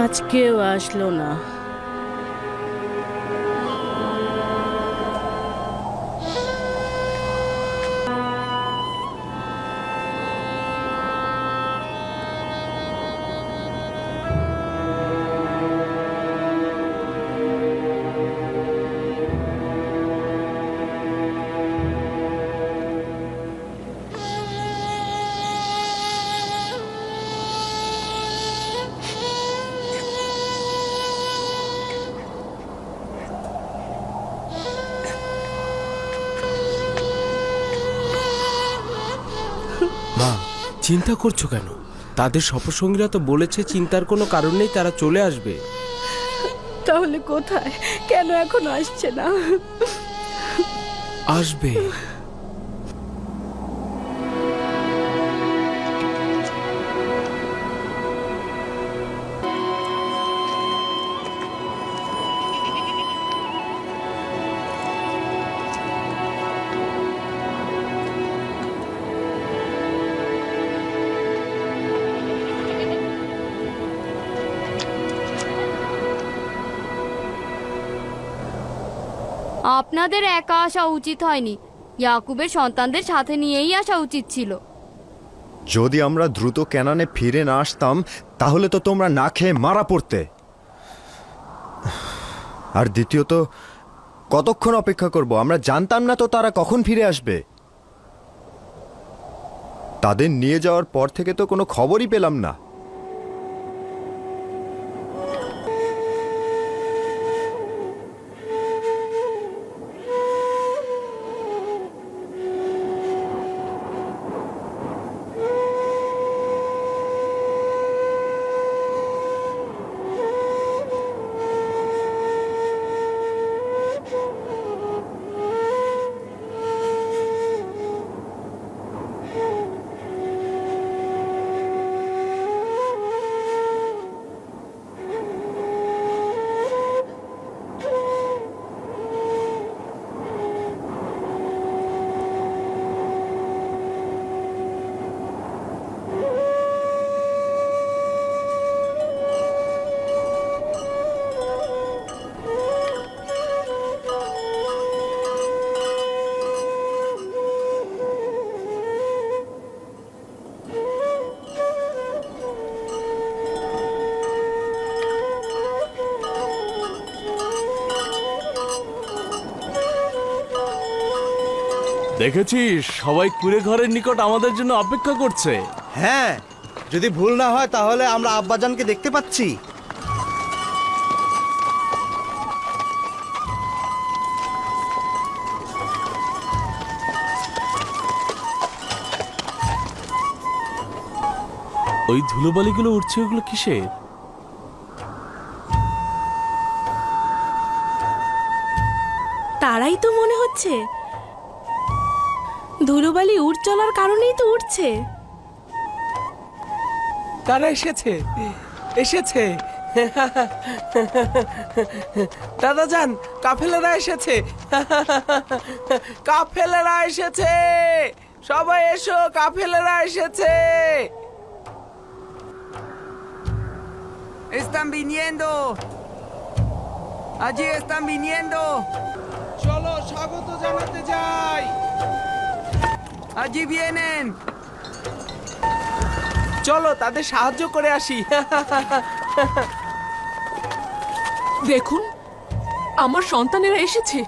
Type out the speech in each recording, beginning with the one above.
আজকেও আসলো না। মা, চিন্তা করছো কেন? তাদের সফরসঙ্গীরা তো বলেছে চিন্তার কোনো কারণ নেই, তারা চলে আসবে। তাহলে কোথায়? কেন এখন আসছে না? আসবে। আপনাদের একা আসা উচিত হয়নি, ইয়াকুবের সন্তানদের সাথে নিয়েই আসা উচিত ছিল। যদি আমরা দ্রুত কেনানে ফিরে না আসতাম তাহলে তো তোমরা না খেয়ে মারা পড়তে। আর দ্বিতীয়ত, কতক্ষণ অপেক্ষা করব? আমরা জানতাম না তো তারা কখন ফিরে আসবে। তাদের নিয়ে যাওয়ার পর থেকে তো কোনো খবরই পেলাম না। দেখেছিস, সবাই কুঁড়ে ঘরের নিকট আমাদের জন্য অপেক্ষা করছে। হ্যাঁ, যদি ভুল না হয় তাহলে আমরা আব্বাজানকে দেখতে পাচ্ছি। ওই ধুলোবালিগুলো উঠছে, ওগুলো কিসের? তারাই তো মনে হচ্ছে। ধুলোবালি উড় চলার কারণেই তো উঠছে। তারা এসেছে, এসেছে। দাদা যান, কাফেলারা এসেছে, কাফেলারা এসেছে, সবাই এসো, কাফেলারা এসেছে। Están viniendo. Allí están viniendo. চলো স্বাগত জানাতে যাই। Allí vienen. চলো তাদের সাহায্য করে আসি। দেখুন, আমার সন্তানেরা এসেছে।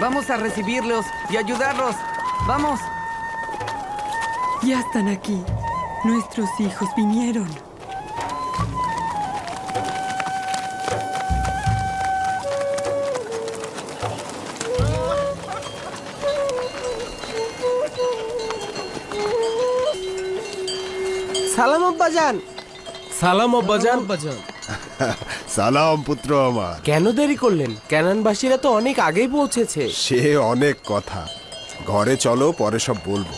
Vamos a recibirlos y ayudarlos. Vamos. Ya están aquí. Nuestros hijos vinieron. সালাম আব্বাজান। সালাম আব্বাজান। সালাম পুত্র আমার। কেন দেরি করলেন? ক্যানানবাসীরা তো অনেক আগেই পৌঁছেছে। সে অনেক কথা, ঘরে চলো, পরে সব বলবো।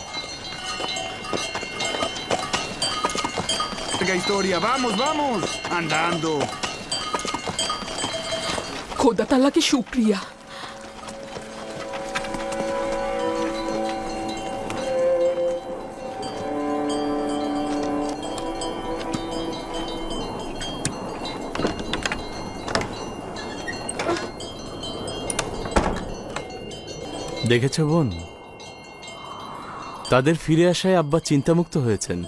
larga historia. Vamos, vamos. Andando. খোদা তাআলাকে শুকরিয়া। দেখেছো বোন, তাদের ফিরে আসায় আব্বা চিন্তামুক্ত হয়েছেন,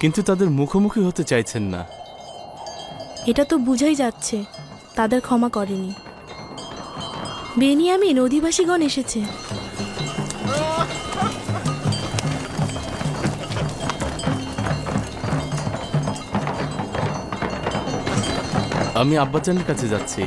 কিন্তু তাদের মুখোমুখি হতে চাইছেন না। এটা তো বুঝাই যাচ্ছে তাদের ক্ষমা করেনি। বেনিয়ামিন অধিবাসীগণ এসেছে। আমি আব্বাজানের কাছে যাচ্ছি।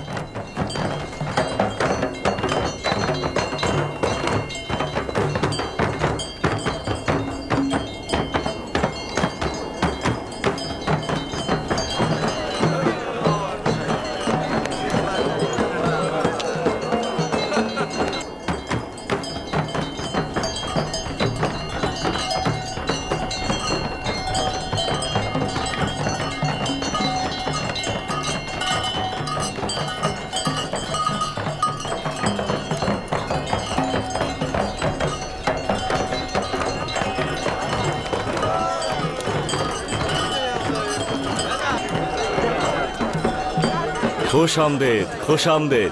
খোশ আমদেদ, খোশ আমদেদ,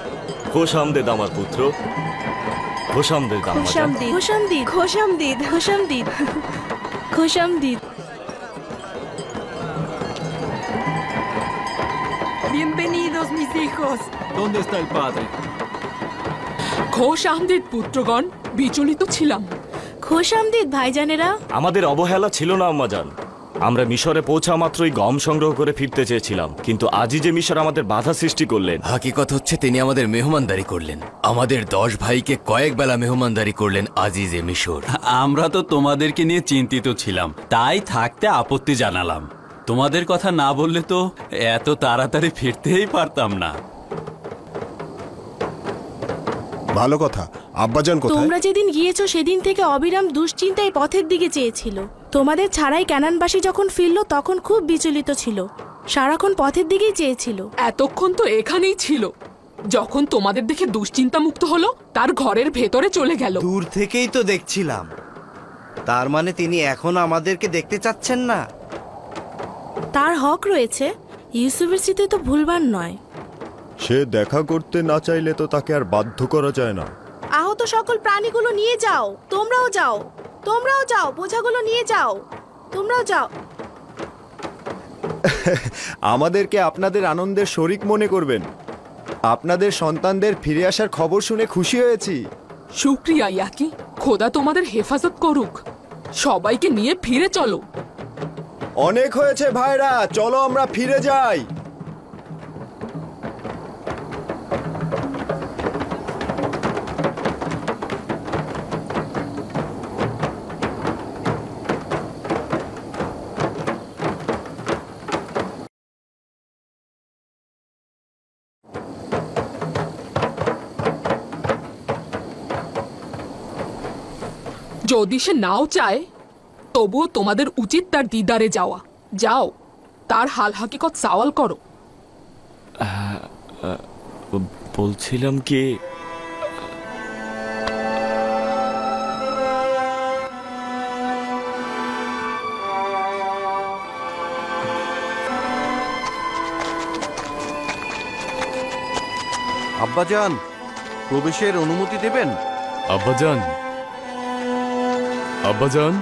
খোশ আমদেদ আমার পুত্র, খোশ আমদেদ আমার খোশামদিদ খোশামদিদ খোশামদিদ খোশামদিদ খোশামদিদ। Bienvenidos, mis hijos. ¿Dónde está el padre? খোশ আহমদের পুত্রগণ, বিচলিত ছিলাম। খোশামদিদ ভাইজানেরা। আমাদের অবহেলা ছিল না আম্মাজান। আমরা মিশরে পৌঁছা মাত্রই গম সংগ্রহ করে ফিরতে চেয়েছিলাম, কিন্তু আজই যে মিশর আমাদের বাধা সৃষ্টি করলেন। হাকিকত হচ্ছে তিনি আমাদের মেহমানদারি করলেন, আমাদের 10 ভাইকে কয়েক বেলা মেহমানদারি করলেন আজিজে মিশর। আমরা তো তোমাদেরকে নিয়ে চিন্তিত ছিলাম, তাই থাকতে আপত্তি জানালাম। তোমাদের কথা না বললে তো এত তাড়াতাড়ি ফিরতেই পারতাম না। ভালো কথা। আব্বাজান কোথায়? তোমরা যেদিন গিয়েছো সেদিন থেকে অবিরাম দুশ্চিন্তায় পথের দিকে চেয়েছিল। তোমাদের ছাড়াই কানানবাসী যখন ফিরল তখন খুব বিচলিত ছিল, সারাক্ষণ পথের দিকেই চেয়েছিল। এতক্ষণ তো এখানেই ছিল, যখন তোমাদের দেখে দুশ্চিন্তা মুক্ত হলো তার ঘরের ভেতরে চলে গেল। দূর থেকেই তো দেখছিলাম। তার মানে তিনি এখন আমাদেরকে দেখতে চাচ্ছেন না? তার হক রয়েছে, ইউসুফের স্মৃতি তো ভুলবার নয়। সে দেখা করতে না চাইলে তো তাকে আর বাধ্য করা যায় না। আহত সকল প্রাণীগুলো নিয়ে যাও, তোমরাও যাও, তোমরাও যাও, বোঝাগুলো নিয়ে যাও, তোমরাও যাও। আমাদেরকে আপনাদের আনন্দের শরিক মনে করবেন। আপনাদের সন্তানদের ফিরে আসার খবর শুনে খুশি হয়েছি। শুকরিয়া ইয়াকি, খোদা তোমাদের হেফাজত করুক। সবাইকে নিয়ে ফিরে চলো। অনেক হয়েছে ভাইরা, চলো আমরা ফিরে যাই। যদি সে নাও চায় তবুও তোমাদের উচিত তার দিদারে যাওয়া। যাও, তার হাল হাকিকত সওয়াল করো। বলছিলাম কি, আব্বাজান, প্রবেশের অনুমতি দেবেন? আব্বাজান, আব্বাজান।